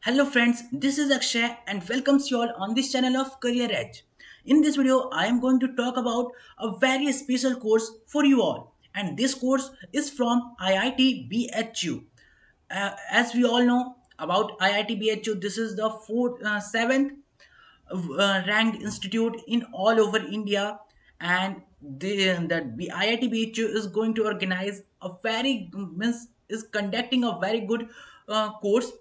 Hello friends, this is Akshay and welcomes you all on this channel of Career Edge. In this video, I am going to talk about a very special course for you all, and this course is from IIT BHU. As we all know about IIT BHU, this is the seventh ranked institute in all over India, and the IIT BHU is going to organize a very means is conducting a very good course,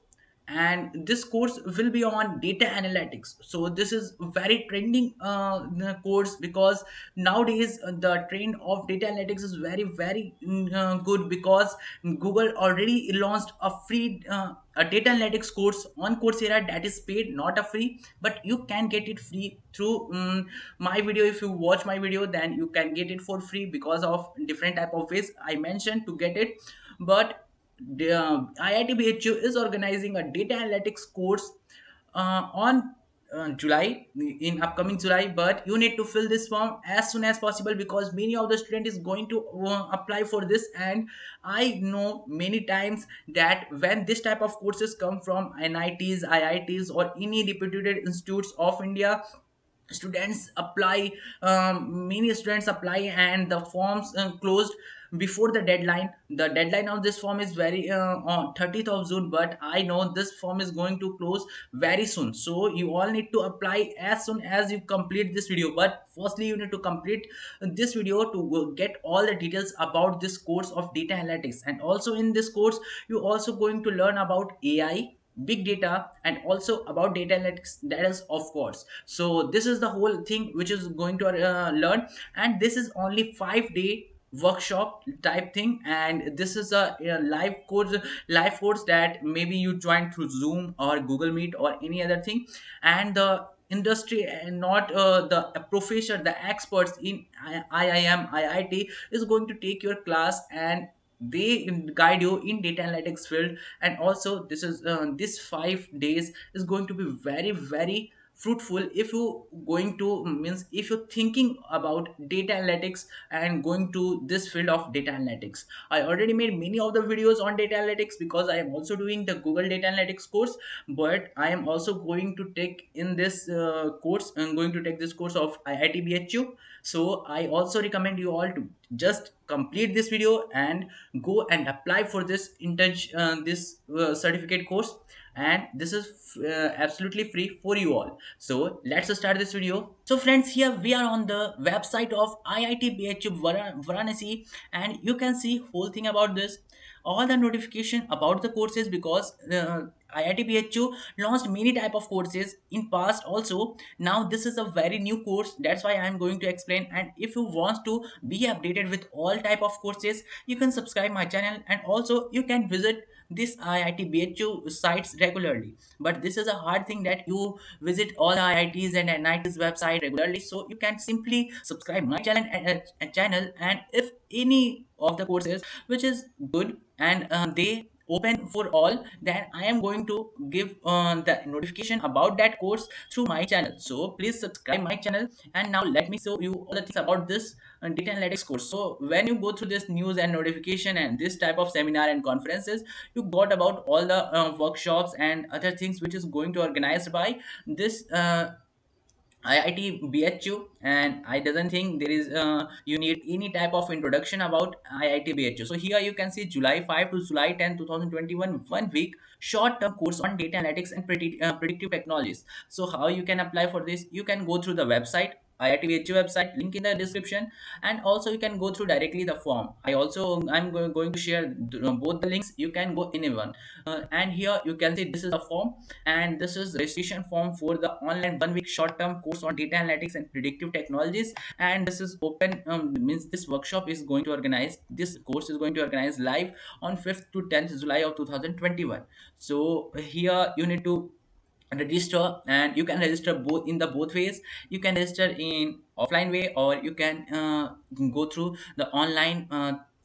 and this course will be on data analytics. So this is very trending course because nowadays the trend of data analytics is very good because Google already launched a data analytics course on Coursera that is paid, not a free, but you can get it free through my video. If you watch my video, then you can get it for free because of different type of ways I mentioned to get it. But the IIT BHU is organizing a data analytics course on July, in upcoming July, but you need to fill this form as soon as possible because many of the student is going to apply for this. And I know many times that when this type of courses come from NITs, IITs, or any reputed institutes of India, students apply. Many students apply and the forms closed before the deadline. The deadline of this form is very on 30th of June, but I know this form is going to close very soon, so you all need to apply as soon as you complete this video. But firstly, you need to complete this video to get all the details about this course of data analytics. And also in this course, you also going to learn about AI, big data, and also about data analytics, that is of course. So this is the whole thing which is going to learn, and this is only 5 day workshop type thing, and this is a live course that maybe you join through Zoom or Google Meet or any other thing. And the industry and not the professor, the experts in IIM, IIT is going to take your class, and they guide you in data analytics field. And also this 5 days is going to be very fruitful if you going to means if you're thinking about data analytics and going to this field of data analytics. I already made many of the videos on data analytics because I am also doing the Google data analytics course, but I am also going to take in this course. I'm going to take this course of IIT BHU. So I also recommend you all to just complete this video and go and apply for this this certificate course. And this is absolutely free for you all. So let's start this video. So friends, here we are on the website of IIT BHU Varanasi, and you can see whole thing about this, all the notification about the courses, because IIT BHU launched many type of courses in past also. Now this is a very new course, that's why I am going to explain. And if you want to be updated with all type of courses, you can subscribe my channel, and also you can visit this IIT BHU sites regularly. But this is a hard thing that you visit all the IITs and NITs website regularly, so you can simply subscribe my channel and if any of the courses which is good and they open for all, then I am going to give the notification about that course through my channel. So please subscribe my channel. And now let me show you all the things about this data analytics course. So when you go through this news and notification and this type of seminar and conferences, you got about all the workshops and other things which is going to organized by this IIT BHU. And I doesn't think there is you need any type of introduction about IIT BHU. So here you can see July 5 to July 10 2021, 1 week short term course on data analytics and predictive technologies. So how you can apply for this? You can go through the website, IIT BHU website, link in the description, and also you can go through directly the form. I'm going to share both the links. You can go anyone, and here you can see this is a form, and this is registration form for the online 1 week short-term course on data analytics and predictive technologies. And this is open, means this workshop is going to organize, this course is going to organize live on 5th to 10th July of 2021. So here you need to register, and you can register both in the both ways. You can register in offline way, or you can go through the online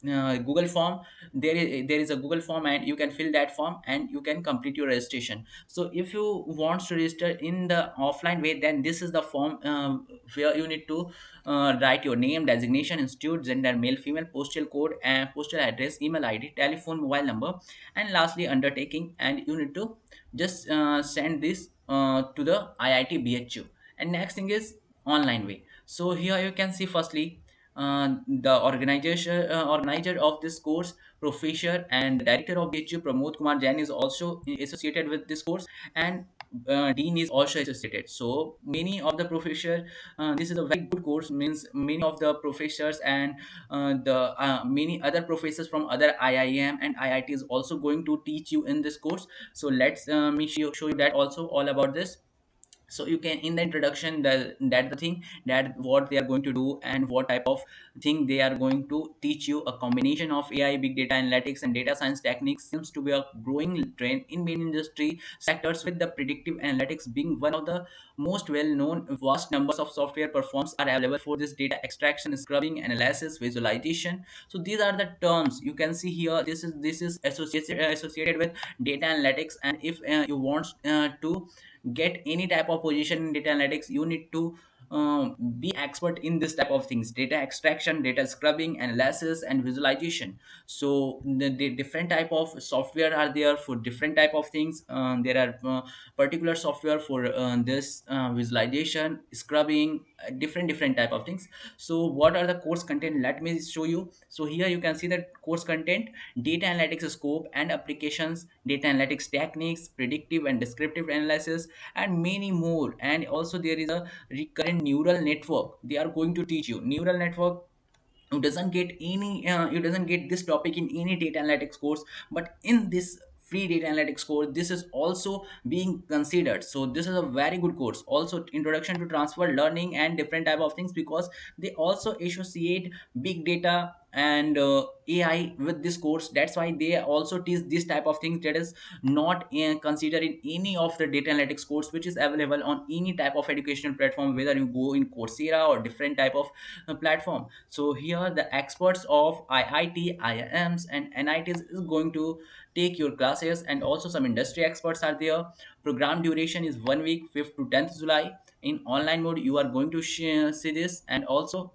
Google form. There is a Google form, and you can fill that form and you can complete your registration. So if you want to register in the offline way, then this is the form where you need to write your name, designation, institute, gender, male, female, postal code, and postal address, email ID, telephone, mobile number, and lastly undertaking. And you need to just send this to the IIT BHU. And next thing is online way. So here you can see firstly the organizer of this course, professor and director of BHU Pramod Kumar Jain is also associated with this course, and dean is also associated. So many of the professor, this is a very good course, means many of the professors and the many other professors from other IIM and IIT is also going to teach you in this course. So let's me show you that also all about this. So you can in the introduction that the thing that what they are going to do and what type of thing they are going to teach you. A combination of AI, big data analytics and data science techniques seems to be a growing trend in many industry sectors, with the predictive analytics being one of the most well known. Vast numbers of software platforms are available for this data extraction, scrubbing, analysis, visualization. So these are the terms you can see here. This is associated with data analytics. And if you want to get any type of position in data analytics, you need to be expert in this type of things: data extraction, data scrubbing, analysis and visualization. So the different type of software are there for different type of things. There are particular software for this visualization, scrubbing, different type of things. So what are the course content? Let me show you. So here you can see the course content: data analytics scope and applications, data analytics techniques, predictive and descriptive analysis, and many more. And also there is a recurrent neural network. They are going to teach you neural network. You doesn't get this topic in any data analytics course, but in this free data analytics course this is also being considered. So this is a very good course. Also introduction to transfer learning and different type of things, because they also associate big data and AI with this course. That's why they also teach this type of things that is not considered in any of the data analytics course, which is available on any type of educational platform, whether you go in Coursera or different type of platform. So here the experts of IIT, IIMs and NITs is going to take your classes, and also some industry experts are there. Program duration is 1 week, 5th to 10th July. In online mode you are going to see this. And also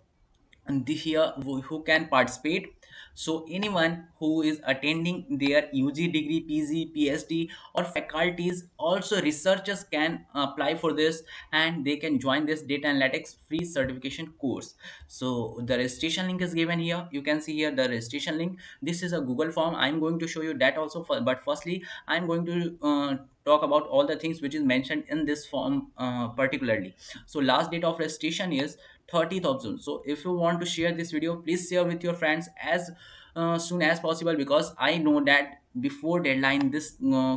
and here who can participate. So anyone who is attending their UG degree, PG, PhD or faculties, also researchers can apply for this, and they can join this data analytics free certification course. So the registration link is given here. You can see here the registration link. This is a Google form. I'm going to show you that also but firstly I'm going to talk about all the things which is mentioned in this form particularly. So last date of registration is 30th of June. So if you want to share this video, please share with your friends as soon as possible, because I know that before deadline this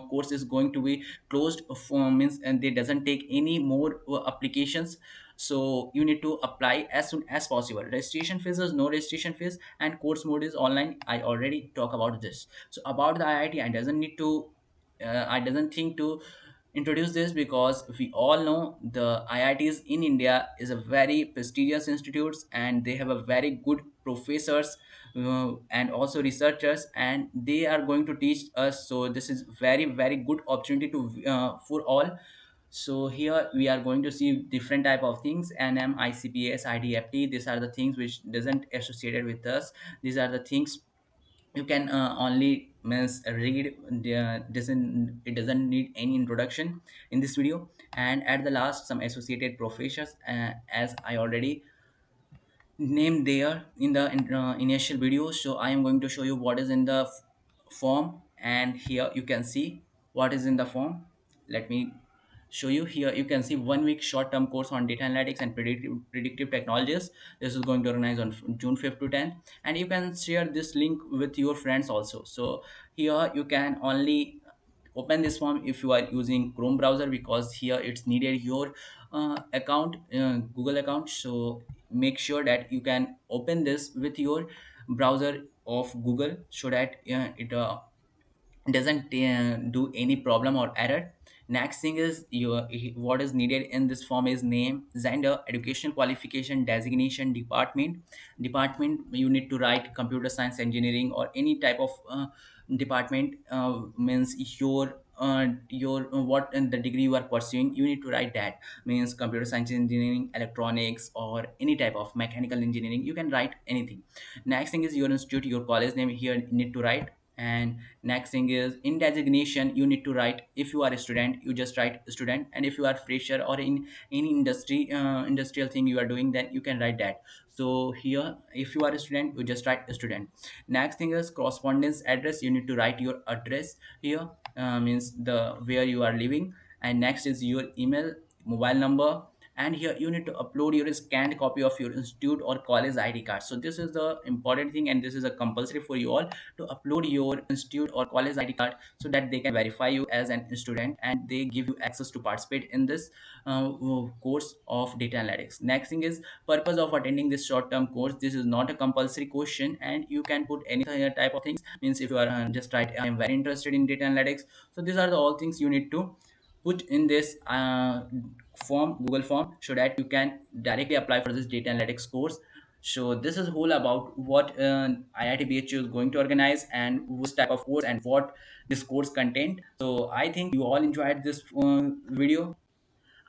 course is going to be closed for means, and they doesn't take any more applications. So you need to apply as soon as possible. Registration fees is no registration fees, and course mode is online. I already talk about this. So about the IIT, I doesn't think to introduce this, because we all know the IITs in India is a very prestigious institutes, and they have a very good professors and also researchers, and they are going to teach us. So this is very good opportunity to for all. So here we are going to see different type of things: NM, ICPS, IDFT. These are the things which doesn't associated with us. These are the things you can only means read. Doesn't need any introduction in this video. And at the last some associated professors, as I already named there in the initial video. So I am going to show you what is in the form, and here you can see what is in the form. Let me show you. Here you can see 1 week short-term course on data analytics and predictive technologies. This is going to organize on June 5th to 10th, and you can share this link with your friends also. So here you can only open this form if you are using Chrome browser, because here it's needed your account, Google account. So make sure that you can open this with your browser of Google, so that it doesn't do any problem or error. Next thing is what is needed in this form is name, gender, educational qualification, designation, department. You need to write computer science, engineering or any type of department. Means your what in the degree you are pursuing, you need to write that. Means computer science engineering, electronics or any type of mechanical engineering, you can write anything. Next thing is your institute, your college name. Here you need to write. And next thing is in designation you need to write, if you are a student you just write student, and if you are fresher or in any industrial thing you are doing, then you can write that. So here if you are a student you just write student. Next thing is correspondence address, you need to write your address here, means the where you are living. And next is your email, mobile number. And here you need to upload your scanned copy of your institute or college ID card. So this is the important thing, and this is a compulsory for you all to upload your institute or college ID card, so that they can verify you as an student and they give you access to participate in this course of data analytics. Next thing is purpose of attending this short term course. This is not a compulsory question, and you can put any type of things, means if you are just write I am very interested in data analytics. So these are the all things you need to put in this Google form, so that you can directly apply for this data analytics course. So this is whole about what IIT BHU is going to organize and which type of course and what this course content. So I think you all enjoyed this video.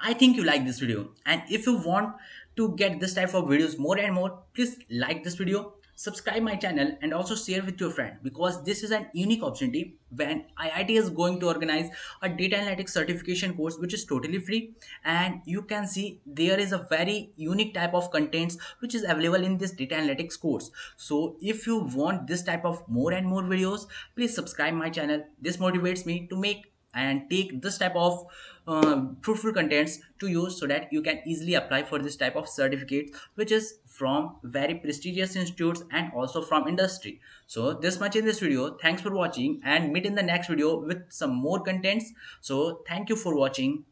I think you like this video, and if you want to get this type of videos more and more, please like this video, subscribe my channel, and also share with your friend, because this is an unique opportunity when IIT is going to organize a data analytics certification course which is totally free. And you can see there is a very unique type of contents which is available in this data analytics course. So if you want this type of more and more videos, please subscribe my channel. This motivates me to make and take this type of fruitful contents to use, so that you can easily apply for this type of certificate which is from very prestigious institutes and also from industry. So this much in this video. Thanks for watching, and meet in the next video with some more contents. So thank you for watching.